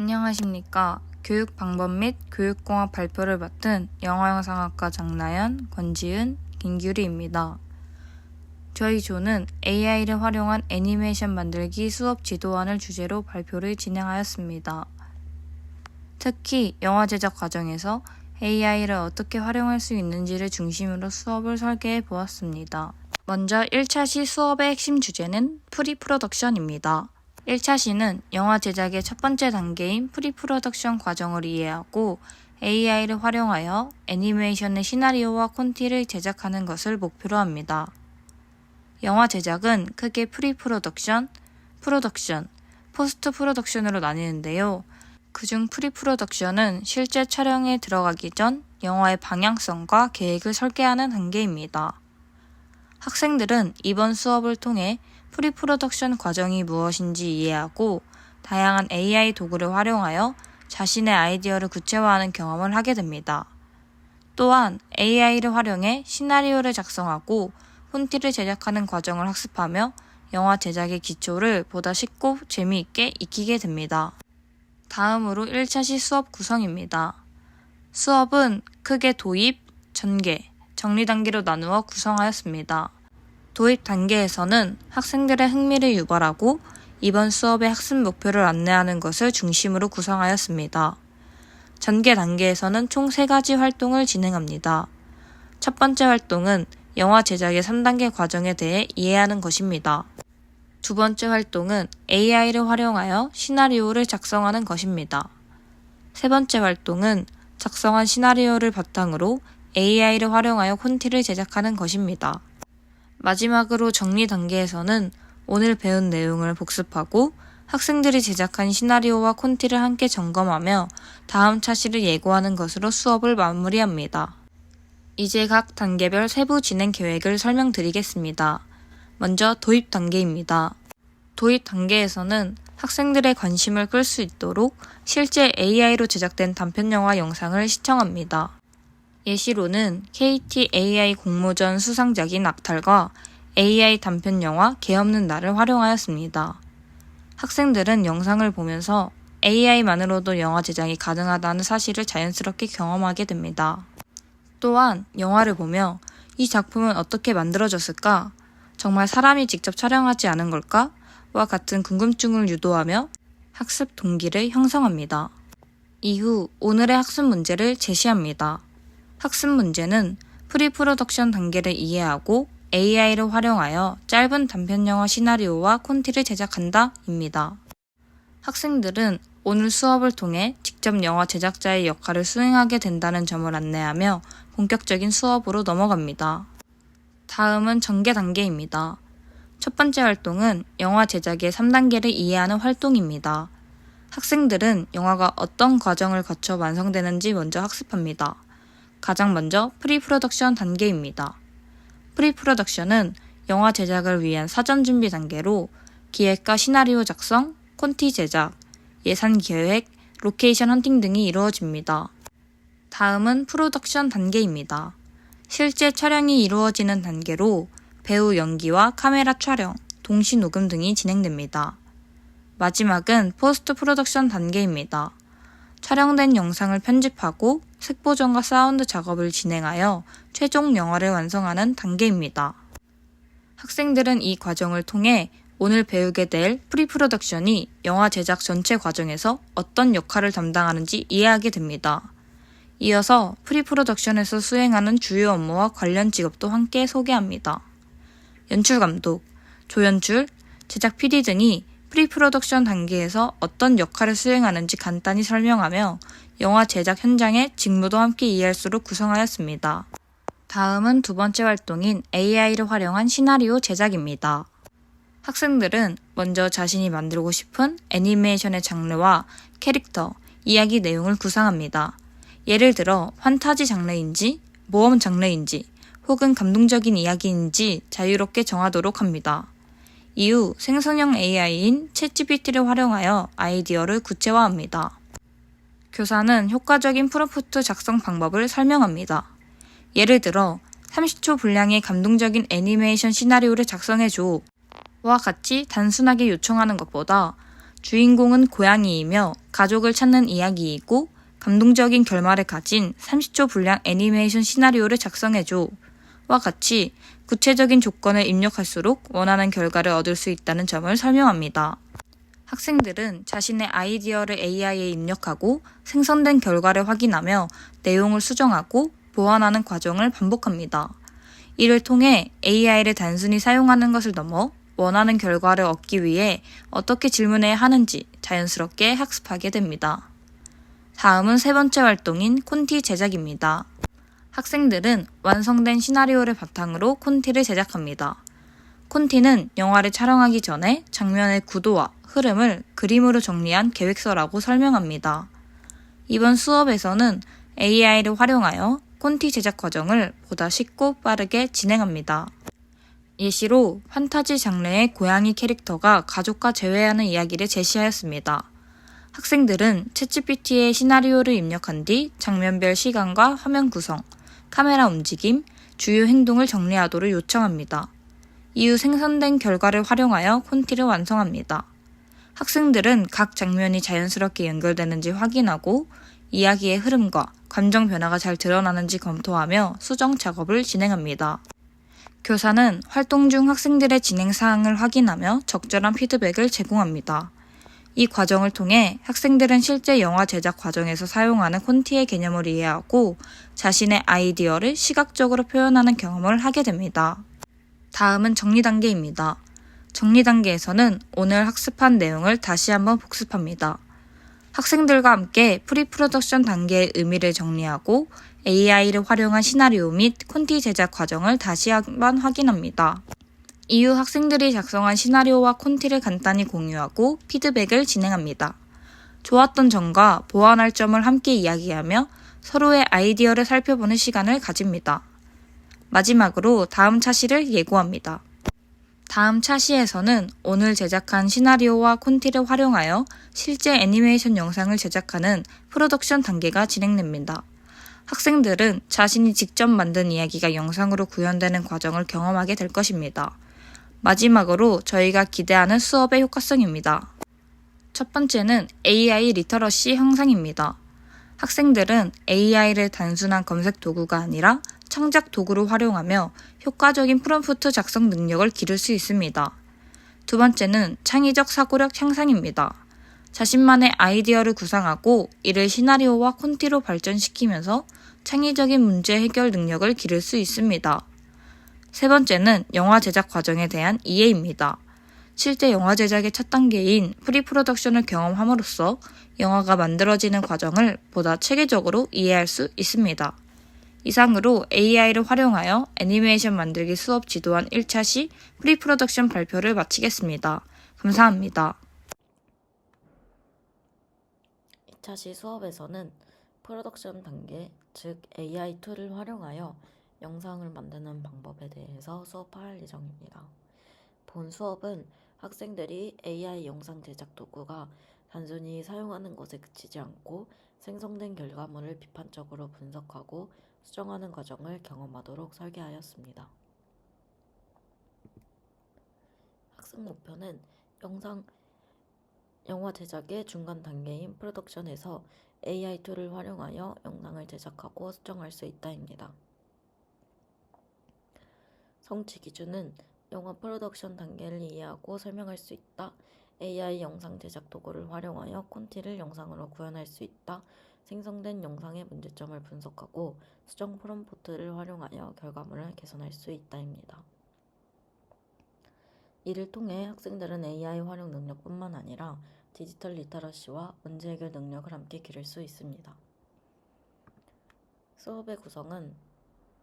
안녕하십니까. 교육방법 및 교육공학 발표를 맡은 영어영상학과 장나연, 권지은, 김규리입니다. 저희 조는 AI를 활용한 애니메이션 만들기 수업 지도안을 주제로 발표를 진행하였습니다. 특히 영화 제작 과정에서 AI를 어떻게 활용할 수 있는지를 중심으로 수업을 설계해 보았습니다. 먼저 1차 시 수업의 핵심 주제는 프리프로덕션입니다. 1차 시는 영화 제작의 첫 번째 단계인 프리프로덕션 과정을 이해하고 AI를 활용하여 애니메이션의 시나리오와 콘티를 제작하는 것을 목표로 합니다. 영화 제작은 크게 프리프로덕션, 프로덕션, 포스트 프로덕션으로 나뉘는데요. 그중 프리프로덕션은 실제 촬영에 들어가기 전 영화의 방향성과 계획을 설계하는 단계입니다. 학생들은 이번 수업을 통해 프리프로덕션 과정이 무엇인지 이해하고 다양한 AI 도구를 활용하여 자신의 아이디어를 구체화하는 경험을 하게 됩니다. 또한 AI를 활용해 시나리오를 작성하고 콘티를 제작하는 과정을 학습하며 영화 제작의 기초를 보다 쉽고 재미있게 익히게 됩니다. 다음으로 1차 시 수업 구성입니다. 수업은 크게 도입, 전개, 정리 단계로 나누어 구성하였습니다. 도입 단계에서는 학생들의 흥미를 유발하고 이번 수업의 학습 목표를 안내하는 것을 중심으로 구성하였습니다. 전개 단계에서는 총 3가지 활동을 진행합니다. 첫 번째 활동은 영화 제작의 3단계 과정에 대해 이해하는 것입니다. 두 번째 활동은 AI를 활용하여 시나리오를 작성하는 것입니다. 세 번째 활동은 작성한 시나리오를 바탕으로 AI를 활용하여 콘티를 제작하는 것입니다. 마지막으로 정리 단계에서는 오늘 배운 내용을 복습하고 학생들이 제작한 시나리오와 콘티를 함께 점검하며 다음 차시를 예고하는 것으로 수업을 마무리합니다. 이제 각 단계별 세부 진행 계획을 설명드리겠습니다. 먼저 도입 단계입니다. 도입 단계에서는 학생들의 관심을 끌 수 있도록 실제 AI로 제작된 단편영화 영상을 시청합니다. 예시로는 KT AI 공모전 수상작인 악탈과 AI 단편영화 개 없는 날을 활용하였습니다. 학생들은 영상을 보면서 AI만으로도 영화 제작이 가능하다는 사실을 자연스럽게 경험하게 됩니다. 또한 영화를 보며 이 작품은 어떻게 만들어졌을까? 정말 사람이 직접 촬영하지 않은 걸까? 와 같은 궁금증을 유도하며 학습 동기를 형성합니다. 이후 오늘의 학습 문제를 제시합니다. 학습 문제는 프리프로덕션 단계를 이해하고 AI를 활용하여 짧은 단편영화 시나리오와 콘티를 제작한다 입니다. 학생들은 오늘 수업을 통해 직접 영화 제작자의 역할을 수행하게 된다는 점을 안내하며 본격적인 수업으로 넘어갑니다. 다음은 전개 단계입니다. 첫 번째 활동은 영화 제작의 3단계를 이해하는 활동입니다. 학생들은 영화가 어떤 과정을 거쳐 완성되는지 먼저 학습합니다. 가장 먼저 프리프로덕션 단계입니다. 프리프로덕션은 영화 제작을 위한 사전 준비 단계로 기획과 시나리오 작성, 콘티 제작, 예산 계획, 로케이션 헌팅 등이 이루어집니다. 다음은 프로덕션 단계입니다. 실제 촬영이 이루어지는 단계로 배우 연기와 카메라 촬영, 동시 녹음 등이 진행됩니다. 마지막은 포스트 프로덕션 단계입니다. 촬영된 영상을 편집하고 색보정과 사운드 작업을 진행하여 최종 영화를 완성하는 단계입니다. 학생들은 이 과정을 통해 오늘 배우게 될 프리프로덕션이 영화 제작 전체 과정에서 어떤 역할을 담당하는지 이해하게 됩니다. 이어서 프리프로덕션에서 수행하는 주요 업무와 관련 직업도 함께 소개합니다. 연출감독, 조연출, 제작 PD 등이 프리프로덕션 단계에서 어떤 역할을 수행하는지 간단히 설명하며 영화 제작 현장의 직무도 함께 이해할수록 구성하였습니다. 다음은 두 번째 활동인 AI를 활용한 시나리오 제작입니다. 학생들은 먼저 자신이 만들고 싶은 애니메이션의 장르와 캐릭터, 이야기 내용을 구상합니다. 예를 들어 판타지 장르인지, 모험 장르인지, 혹은 감동적인 이야기인지 자유롭게 정하도록 합니다. 이후 생성형 AI인 챗GPT를 활용하여 아이디어를 구체화합니다. 교사는 효과적인 프롬프트 작성 방법을 설명합니다. 예를 들어 30초 분량의 감동적인 애니메이션 시나리오를 작성해줘 와 같이 단순하게 요청하는 것보다 주인공은 고양이이며 가족을 찾는 이야기이고 감동적인 결말을 가진 30초 분량 애니메이션 시나리오를 작성해줘 와 같이 구체적인 조건을 입력할수록 원하는 결과를 얻을 수 있다는 점을 설명합니다. 학생들은 자신의 아이디어를 AI에 입력하고 생성된 결과를 확인하며 내용을 수정하고 보완하는 과정을 반복합니다. 이를 통해 AI를 단순히 사용하는 것을 넘어 원하는 결과를 얻기 위해 어떻게 질문해야 하는지 자연스럽게 학습하게 됩니다. 다음은 세 번째 활동인 콘티 제작입니다. 학생들은 완성된 시나리오를 바탕으로 콘티를 제작합니다. 콘티는 영화를 촬영하기 전에 장면의 구도와 흐름을 그림으로 정리한 계획서라고 설명합니다. 이번 수업에서는 AI를 활용하여 콘티 제작 과정을 보다 쉽고 빠르게 진행합니다. 예시로 판타지 장르의 고양이 캐릭터가 가족과 재회하는 이야기를 제시하였습니다. 학생들은 챗GPT에 시나리오를 입력한 뒤 장면별 시간과 화면 구성, 카메라 움직임, 주요 행동을 정리하도록 요청합니다. 이후 생성된 결과를 활용하여 콘티를 완성합니다. 학생들은 각 장면이 자연스럽게 연결되는지 확인하고 이야기의 흐름과 감정 변화가 잘 드러나는지 검토하며 수정 작업을 진행합니다. 교사는 활동 중 학생들의 진행 사항을 확인하며 적절한 피드백을 제공합니다. 이 과정을 통해 학생들은 실제 영화 제작 과정에서 사용하는 콘티의 개념을 이해하고 자신의 아이디어를 시각적으로 표현하는 경험을 하게 됩니다. 다음은 정리 단계입니다. 정리 단계에서는 오늘 학습한 내용을 다시 한번 복습합니다. 학생들과 함께 프리프로덕션 단계의 의미를 정리하고 AI를 활용한 시나리오 및 콘티 제작 과정을 다시 한번 확인합니다. 이후 학생들이 작성한 시나리오와 콘티를 간단히 공유하고 피드백을 진행합니다. 좋았던 점과 보완할 점을 함께 이야기하며 서로의 아이디어를 살펴보는 시간을 가집니다. 마지막으로 다음 차시를 예고합니다. 다음 차시에서는 오늘 제작한 시나리오와 콘티를 활용하여 실제 애니메이션 영상을 제작하는 프로덕션 단계가 진행됩니다. 학생들은 자신이 직접 만든 이야기가 영상으로 구현되는 과정을 경험하게 될 것입니다. 마지막으로 저희가 기대하는 수업의 효과성입니다. 첫 번째는 AI 리터러시 향상입니다. 학생들은 AI를 단순한 검색 도구가 아니라 창작 도구로 활용하며 효과적인 프롬프트 작성 능력을 기를 수 있습니다. 두 번째는 창의적 사고력 향상입니다. 자신만의 아이디어를 구상하고 이를 시나리오와 콘티로 발전시키면서 창의적인 문제 해결 능력을 기를 수 있습니다. 세 번째는 영화 제작 과정에 대한 이해입니다. 실제 영화 제작의 첫 단계인 프리프로덕션을 경험함으로써 영화가 만들어지는 과정을 보다 체계적으로 이해할 수 있습니다. 이상으로 AI를 활용하여 애니메이션 만들기 수업 지도한 1차시 프리프로덕션 발표를 마치겠습니다. 감사합니다. 2차시 수업에서는 프로덕션 단계, 즉 AI 툴을 활용하여 영상을 만드는 방법에 대해서 수업할 예정입니다. 본 수업은 학생들이 AI 영상 제작 도구가 단순히 사용하는 것에 그치지 않고 생성된 결과물을 비판적으로 분석하고 수정하는 과정을 경험하도록 설계하였습니다. 학습 목표는 영화 제작의 중간 단계인 프로덕션에서 AI 툴을 활용하여 영상을 제작하고 수정할 수 있다입니다. 성취 기준은 영화 프로덕션 단계를 이해하고 설명할 수 있다, AI 영상 제작 도구를 활용하여 콘티를 영상으로 구현할 수 있다, 생성된 영상의 문제점을 분석하고 수정 프롬프트를 활용하여 결과물을 개선할 수 있다입니다. 이를 통해 학생들은 AI 활용 능력뿐만 아니라 디지털 리터러시와 문제 해결 능력을 함께 기를 수 있습니다. 수업의 구성은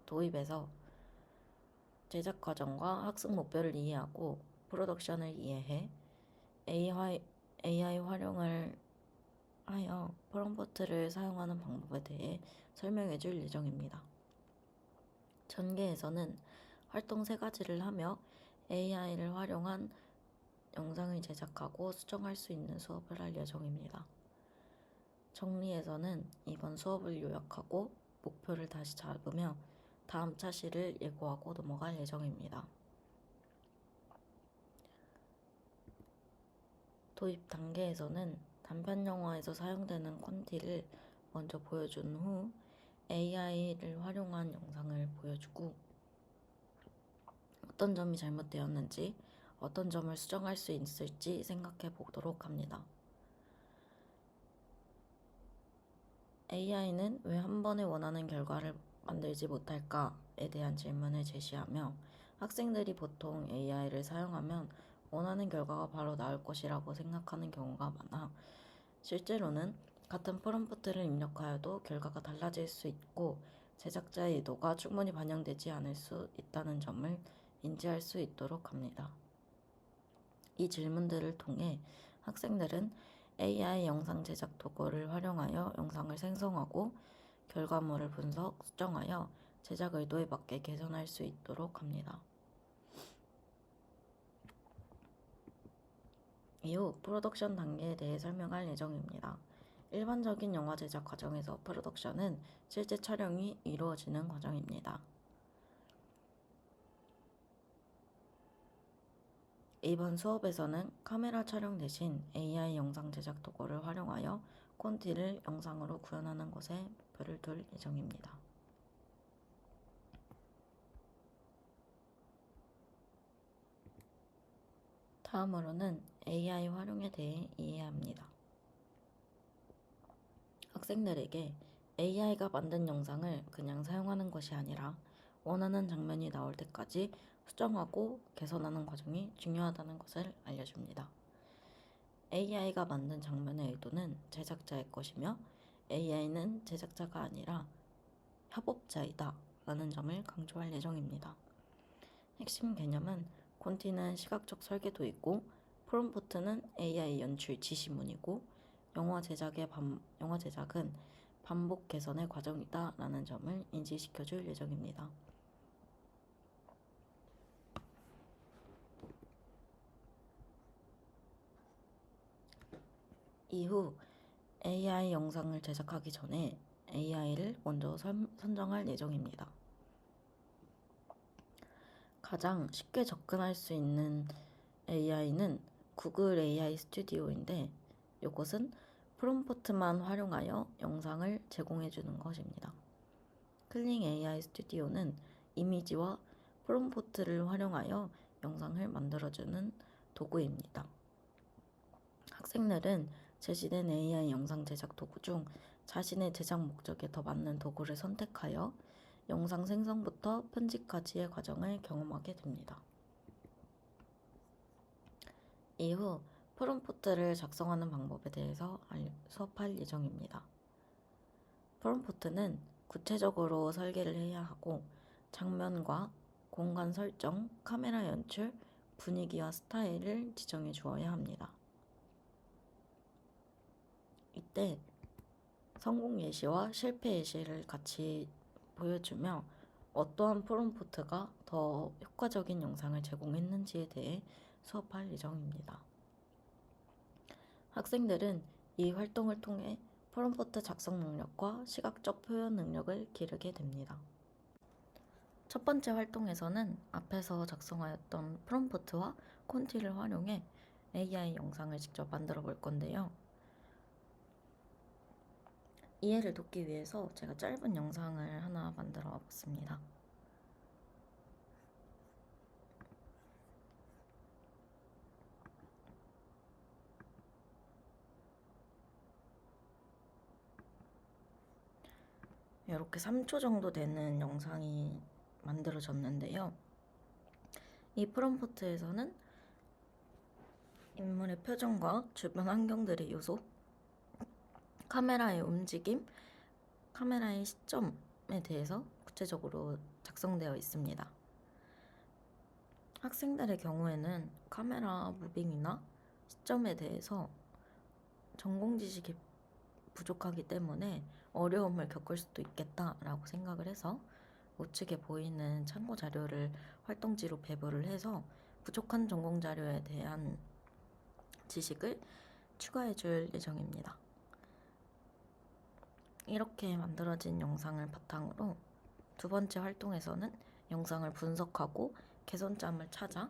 도입에서 제작 과정과 학습 목표를 이해하고 프로덕션을 이해해 AI 활용을 하여 프롬프트를 사용하는 방법에 대해 설명해 줄 예정입니다. 전개에서는 활동 3가지를 하며 AI를 활용한 영상을 제작하고 수정할 수 있는 수업을 할 예정입니다. 정리에서는 이번 수업을 요약하고 목표를 다시 잡으며 다음 차시를 예고하고 넘어갈 예정입니다. 도입 단계에서는 단편 영화에서 사용되는 콘티를 먼저 보여준 후 AI를 활용한 영상을 보여주고 어떤 점이 잘못되었는지, 어떤 점을 수정할 수 있을지 생각해 보도록 합니다. AI는 왜 한 번에 원하는 결과를 만들지 못할까에 대한 질문을 제시하며 학생들이 보통 AI를 사용하면 원하는 결과가 바로 나올 것이라고 생각하는 경우가 많아 실제로는 같은 프롬프트를 입력하여도 결과가 달라질 수 있고 제작자의 의도가 충분히 반영되지 않을 수 있다는 점을 인지할 수 있도록 합니다. 이 질문들을 통해 학생들은 AI 영상 제작 도구를 활용하여 영상을 생성하고 결과물을 분석, 수정하여 제작 의도에 맞게 개선할 수 있도록 합니다. 이후 프로덕션 단계에 대해 설명할 예정입니다. 일반적인 영화 제작 과정에서 프로덕션은 실제 촬영이 이루어지는 과정입니다. 이번 수업에서는 카메라 촬영 대신 AI 영상 제작 도구를 활용하여 콘티를 영상으로 구현하는 것에 목표를 둘 예정입니다. 다음으로는 AI 활용에 대해 이해합니다. 학생들에게 AI가 만든 영상을 그냥 사용하는 것이 아니라 원하는 장면이 나올 때까지 수정하고 개선하는 과정이 중요하다는 것을 알려줍니다. AI가 만든 장면의 의도는 제작자의 것이며 AI는 제작자가 아니라 협업자이다 라는 점을 강조할 예정입니다. 핵심 개념은 콘티는 시각적 설계도이고 프롬프트는 AI 연출 지시문이고 영화 제작은 반복 개선의 과정이다 라는 점을 인지시켜줄 예정입니다. 이후 AI 영상을 제작하기 전에 AI를 먼저 선정할 예정입니다. 가장 쉽게 접근할 수 있는 AI는 구글 AI 스튜디오인데 이것은 프롬프트만 활용하여 영상을 제공해 주는 것입니다. 클링 AI 스튜디오는 이미지와 프롬프트를 활용하여 영상을 만들어주는 도구입니다. 학생들은 제시된 AI 영상 제작 도구 중 자신의 제작 목적에 더 맞는 도구를 선택하여 영상 생성부터 편집까지의 과정을 경험하게 됩니다. 이후 프롬프트를 작성하는 방법에 대해서 수업할 예정입니다. 프롬프트는 구체적으로 설계를 해야 하고 장면과 공간 설정, 카메라 연출, 분위기와 스타일을 지정해 주어야 합니다. 이때 성공 예시와 실패 예시를 같이 보여주며 어떠한 프롬프트가 더 효과적인 영상을 제공했는지에 대해 수업할 예정입니다. 학생들은 이 활동을 통해 프롬프트 작성 능력과 시각적 표현 능력을 기르게 됩니다. 첫 번째 활동에서는 앞에서 작성하였던 프롬프트와 콘티를 활용해 AI 영상을 직접 만들어 볼 건데요. 이해를 돕기 위해서 제가 짧은 영상을 하나 만들어 봤습니다. 이렇게 3초 정도 되는 영상이 만들어졌는데요. 이 프롬프트에서는 인물의 표정과 주변 환경들의 요소, 카메라의 움직임, 카메라의 시점에 대해서 구체적으로 작성되어 있습니다. 학생들의 경우에는 카메라 무빙이나 시점에 대해서 전공 지식이 부족하기 때문에 어려움을 겪을 수도 있겠다라고 생각을 해서 우측에 보이는 참고 자료를 활동지로 배부를 해서 부족한 전공 자료에 대한 지식을 추가해 줄 예정입니다. 이렇게 만들어진 영상을 바탕으로 두 번째 활동에서는 영상을 분석하고 개선점을 찾아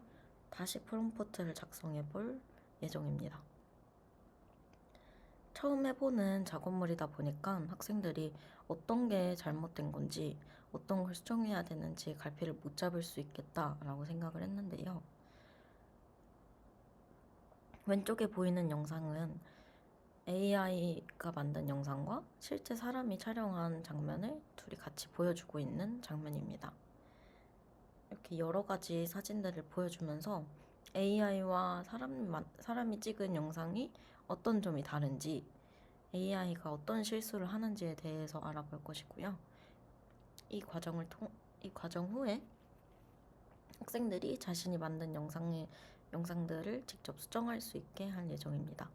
다시 프롬프트를 작성해 볼 예정입니다. 처음 해보는 작업물이다 보니까 학생들이 어떤 게 잘못된 건지, 어떤 걸 수정해야 되는지 갈피를 못 잡을 수 있겠다라고 생각을 했는데요. 왼쪽에 보이는 영상은 AI가 만든 영상과 실제 사람이 촬영한 장면을 둘이 같이 보여주고 있는 장면입니다. 이렇게 여러 가지 사진들을 보여주면서 AI와 사람이 찍은 영상이 어떤 점이 다른지, AI가 어떤 실수를 하는지에 대해서 알아볼 것이고요. 이 과정 후에 학생들이 자신이 만든 영상들을 직접 수정할 수 있게 할 예정입니다.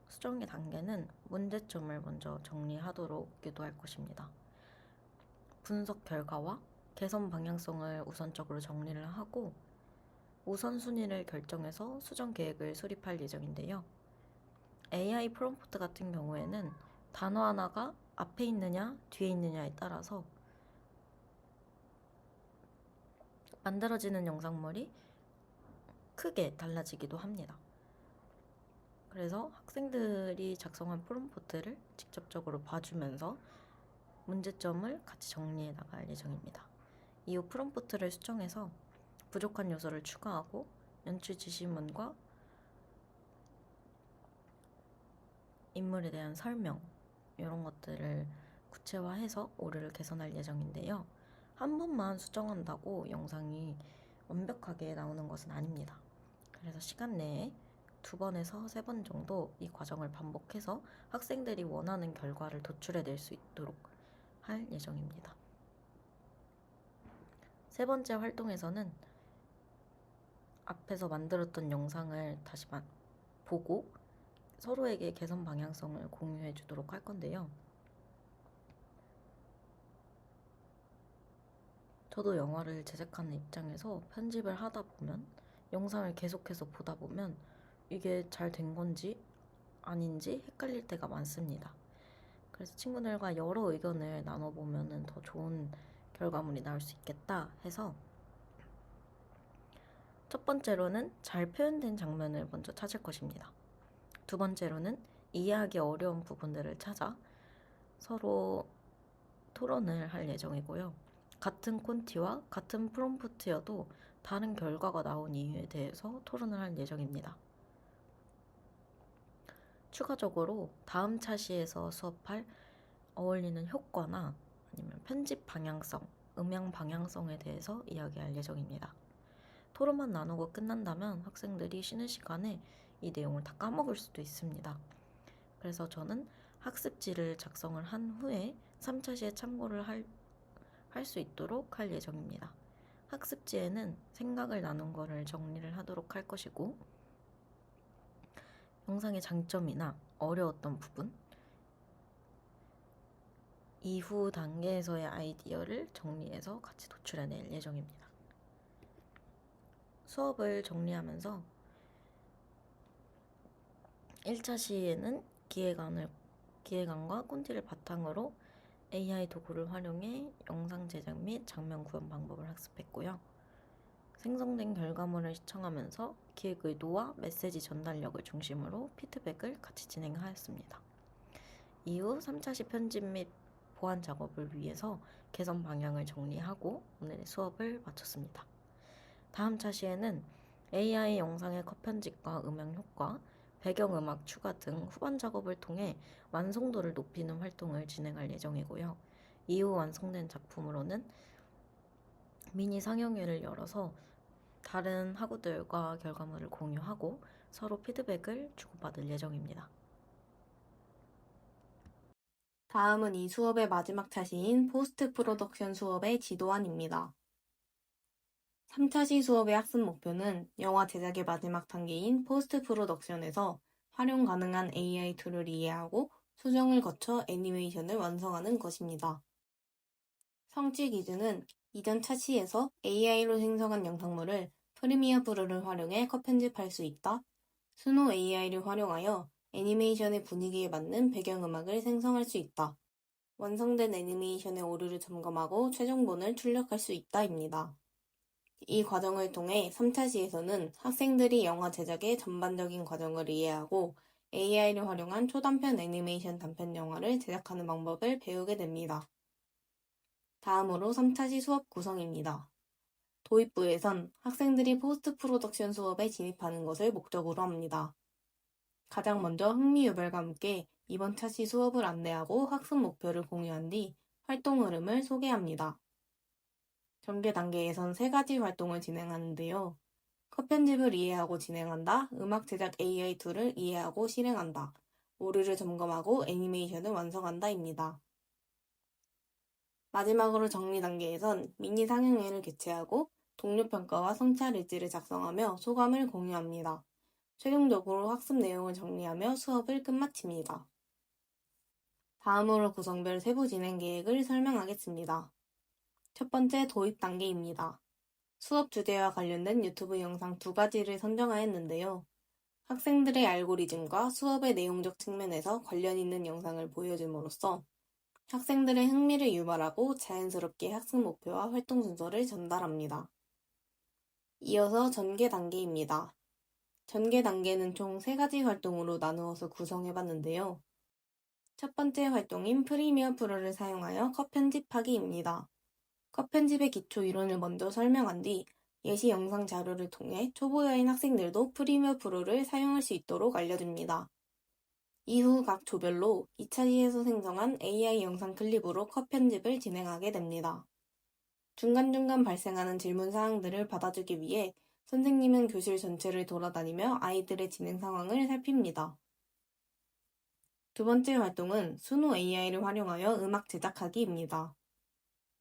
수정의 단계는 문제점을 먼저 정리하도록 유도할 것입니다. 분석 결과와 개선 방향성을 우선적으로 정리를 하고 우선순위를 결정해서 수정 계획을 수립할 예정인데요. AI 프롬프트 같은 경우에는 단어 하나가 앞에 있느냐 뒤에 있느냐에 따라서 만들어지는 영상물이 크게 달라지기도 합니다. 그래서 학생들이 작성한 프롬프트를 직접적으로 봐주면서 문제점을 같이 정리해 나갈 예정입니다. 이후 프롬프트를 수정해서 부족한 요소를 추가하고 연출 지시문과 인물에 대한 설명 이런 것들을 구체화해서 오류를 개선할 예정인데요. 한 번만 수정한다고 영상이 완벽하게 나오는 것은 아닙니다. 그래서 시간 내에 2번에서 3번 정도 이 과정을 반복해서 학생들이 원하는 결과를 도출해낼 수 있도록 할 예정입니다. 세 번째 활동에서는 앞에서 만들었던 영상을 다시 보고 서로에게 개선 방향성을 공유해 주도록 할 건데요. 저도 영화를 제작하는 입장에서 편집을 하다 보면 영상을 계속해서 보다 보면 이게 잘 된 건지 아닌지 헷갈릴 때가 많습니다. 그래서 친구들과 여러 의견을 나눠보면 더 좋은 결과물이 나올 수 있겠다 해서 첫 번째로는 잘 표현된 장면을 먼저 찾을 것입니다. 두 번째로는 이해하기 어려운 부분들을 찾아 서로 토론을 할 예정이고요. 같은 콘티와 같은 프롬프트여도 다른 결과가 나온 이유에 대해서 토론을 할 예정입니다. 추가적으로 다음 차시에서 수업할 어울리는 효과나 아니면 편집 방향성, 음향 방향성에 대해서 이야기할 예정입니다. 토론만 나누고 끝난다면 학생들이 쉬는 시간에 이 내용을 다 까먹을 수도 있습니다. 그래서 저는 학습지를 작성을 한 후에 3차 시에 참고를 할 수 있도록 할 예정입니다. 학습지에는 생각을 나눈 거를 정리를 하도록 할 것이고 영상의 장점이나 어려웠던 부분, 이후 단계에서의 아이디어를 정리해서 같이 도출해낼 예정입니다. 수업을 정리하면서 1차 시에는 기획안과 콘티를 바탕으로 AI 도구를 활용해 영상 제작 및 장면 구현 방법을 학습했고요. 생성된 결과물을 시청하면서 기획 의도와 메시지 전달력을 중심으로 피드백을 같이 진행하였습니다. 이후 3차 시 편집 및 보완 작업을 위해서 개선 방향을 정리하고 오늘의 수업을 마쳤습니다. 다음 차시에는 AI 영상의 컷 편집과 음향 효과, 배경음악 추가 등 후반 작업을 통해 완성도를 높이는 활동을 진행할 예정이고요. 이후 완성된 작품으로는 미니 상영회를 열어서 다른 학우들과 결과물을 공유하고 서로 피드백을 주고받을 예정입니다. 다음은 이 수업의 마지막 차시인 포스트 프로덕션 수업의 지도안입니다. 3차시 수업의 학습 목표는 영화 제작의 마지막 단계인 포스트 프로덕션에서 활용 가능한 AI 툴을 이해하고 수정을 거쳐 애니메이션을 완성하는 것입니다. 성취 기준은 이전 차시에서 AI로 생성한 영상물을 프리미어 프로를 활용해 컷 편집할 수 있다. 스노 AI를 활용하여 애니메이션의 분위기에 맞는 배경음악을 생성할 수 있다. 완성된 애니메이션의 오류를 점검하고 최종본을 출력할 수 있다입니다. 이 과정을 통해 3차시에서는 학생들이 영화 제작의 전반적인 과정을 이해하고 AI를 활용한 초단편 애니메이션 단편 영화를 제작하는 방법을 배우게 됩니다. 다음으로 3차시 수업 구성입니다. 도입부에선 학생들이 포스트 프로덕션 수업에 진입하는 것을 목적으로 합니다. 가장 먼저 흥미유발과 함께 이번 차시 수업을 안내하고 학습 목표를 공유한 뒤 활동 흐름을 소개합니다. 전개 단계에선 3가지 활동을 진행하는데요. 컷 편집을 이해하고 진행한다, 음악 제작 AI 툴을 이해하고 실행한다, 오류를 점검하고 애니메이션을 완성한다입니다. 마지막으로 정리 단계에선 미니 상영회를 개최하고 동료 평가와 성찰 일지를 작성하며 소감을 공유합니다. 최종적으로 학습 내용을 정리하며 수업을 끝마칩니다. 다음으로 구성별 세부 진행 계획을 설명하겠습니다. 첫 번째 도입 단계입니다. 수업 주제와 관련된 유튜브 영상 2가지를 선정하였는데요. 학생들의 알고리즘과 수업의 내용적 측면에서 관련 있는 영상을 보여줌으로써 학생들의 흥미를 유발하고 자연스럽게 학습 목표와 활동 순서를 전달합니다. 이어서 전개 단계입니다. 전개 단계는 총 3가지 활동으로 나누어서 구성해봤는데요. 첫 번째 활동인 프리미어 프로를 사용하여 컷 편집하기입니다. 컷 편집의 기초 이론을 먼저 설명한 뒤 예시 영상 자료를 통해 초보자인 학생들도 프리미어 프로를 사용할 수 있도록 알려줍니다. 이후 각 조별로 2차시에서 생성한 AI 영상 클립으로 컷 편집을 진행하게 됩니다. 중간중간 발생하는 질문 사항들을 받아주기 위해 선생님은 교실 전체를 돌아다니며 아이들의 진행 상황을 살핍니다. 두 번째 활동은 순호 AI를 활용하여 음악 제작하기입니다.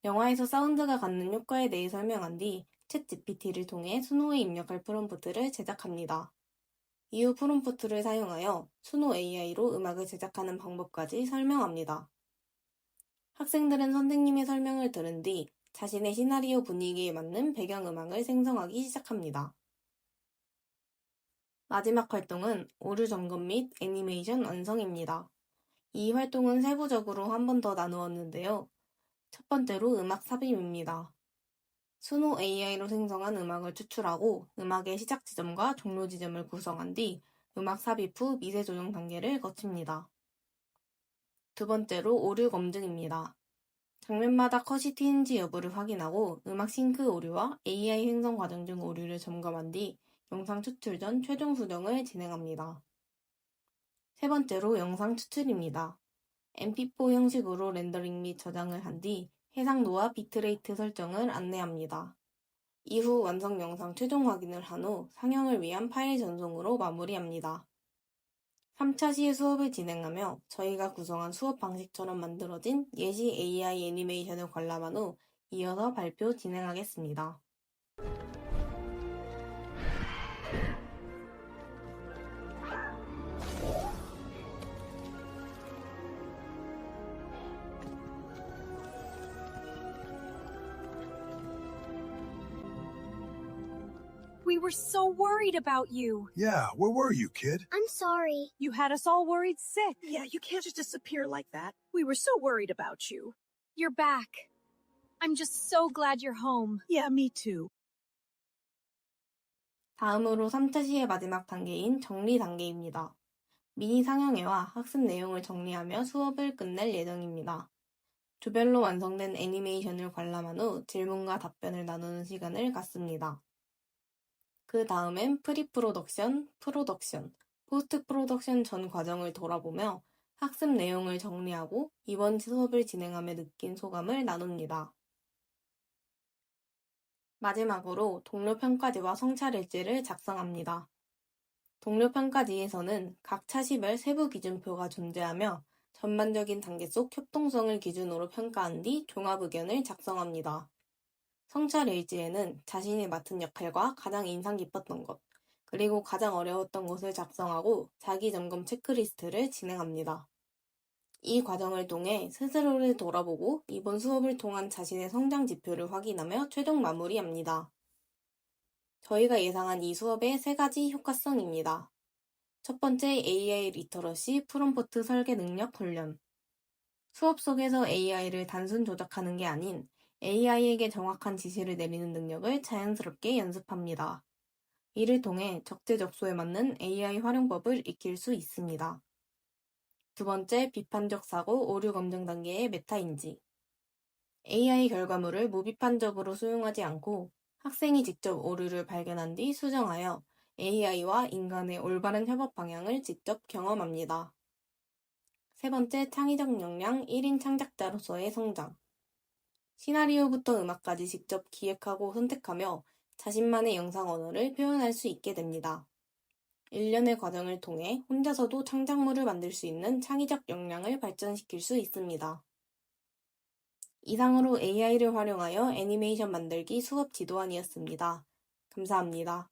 영화에서 사운드가 갖는 효과에 대해 설명한 뒤 챗 GPT를 통해 순호에 입력할 프롬프트를 제작합니다. 이후 프롬프트를 사용하여 순호 AI로 음악을 제작하는 방법까지 설명합니다. 학생들은 선생님의 설명을 들은 뒤 자신의 시나리오 분위기에 맞는 배경음악을 생성하기 시작합니다. 마지막 활동은 오류 점검 및 애니메이션 완성입니다. 이 활동은 세부적으로 한 번 더 나누었는데요. 첫 번째로 음악 삽입입니다. 순호 AI로 생성한 음악을 추출하고 음악의 시작 지점과 종료 지점을 구성한 뒤 음악 삽입 후 미세 조정 단계를 거칩니다. 두 번째로 오류 검증입니다. 장면마다 컷이 튀는지 여부를 확인하고 음악 싱크 오류와 AI 생성 과정 중 오류를 점검한 뒤 영상 추출 전 최종 수정을 진행합니다. 세 번째로 영상 추출입니다. MP4 형식으로 렌더링 및 저장을 한 뒤 해상도와 비트레이트 설정을 안내합니다. 이후 완성 영상 최종 확인을 한 후 상영을 위한 파일 전송으로 마무리합니다. 3차 시의 수업을 진행하며 저희가 구성한 수업 방식처럼 만들어진 예시 AI 애니메이션을 관람한 후 이어서 발표 진행하겠습니다. We were so worried about you. Yeah, where were you, kid? I'm sorry. You had us all worried sick. Yeah, you can't just disappear like that. We were so worried about you. You're back. I'm just so glad you're home. Yeah, me too. 다음으로 3차 시의 마지막 단계인 정리 단계입니다. 미니 상영회와 학습 내용을 정리하며 수업을 끝낼 예정입니다. 조별로 완성된 애니메이션을 관람한 후 질문과 답변을 나누는 시간을 갖습니다. 그 다음엔 프리프로덕션, 프로덕션, 포스트 프로덕션 전 과정을 돌아보며 학습 내용을 정리하고 이번 수업을 진행하며 느낀 소감을 나눕니다. 마지막으로 동료 평가지와 성찰 일지를 작성합니다. 동료 평가지에서는 각 차시별 세부 기준표가 존재하며 전반적인 단계 속 협동성을 기준으로 평가한 뒤 종합 의견을 작성합니다. 성찰 일지에는 자신이 맡은 역할과 가장 인상 깊었던 것, 그리고 가장 어려웠던 것을 작성하고 자기 점검 체크리스트를 진행합니다. 이 과정을 통해 스스로를 돌아보고 이번 수업을 통한 자신의 성장 지표를 확인하며 최종 마무리합니다. 저희가 예상한 이 수업의 3가지 효과성입니다. 첫 번째, AI 리터러시 프롬프트 설계 능력 훈련. 수업 속에서 AI를 단순 조작하는 게 아닌 AI에게 정확한 지시를 내리는 능력을 자연스럽게 연습합니다. 이를 통해 적재적소에 맞는 AI 활용법을 익힐 수 있습니다. 두 번째, 비판적 사고, 오류 검증 단계의 메타인지. AI 결과물을 무비판적으로 수용하지 않고 학생이 직접 오류를 발견한 뒤 수정하여 AI와 인간의 올바른 협업 방향을 직접 경험합니다. 세 번째, 창의적 역량 1인 창작자로서의 성장. 시나리오부터 음악까지 직접 기획하고 선택하며 자신만의 영상 언어를 표현할 수 있게 됩니다. 일련의 과정을 통해 혼자서도 창작물을 만들 수 있는 창의적 역량을 발전시킬 수 있습니다. 이상으로 AI를 활용하여 애니메이션 만들기 수업 지도안이었습니다. 감사합니다.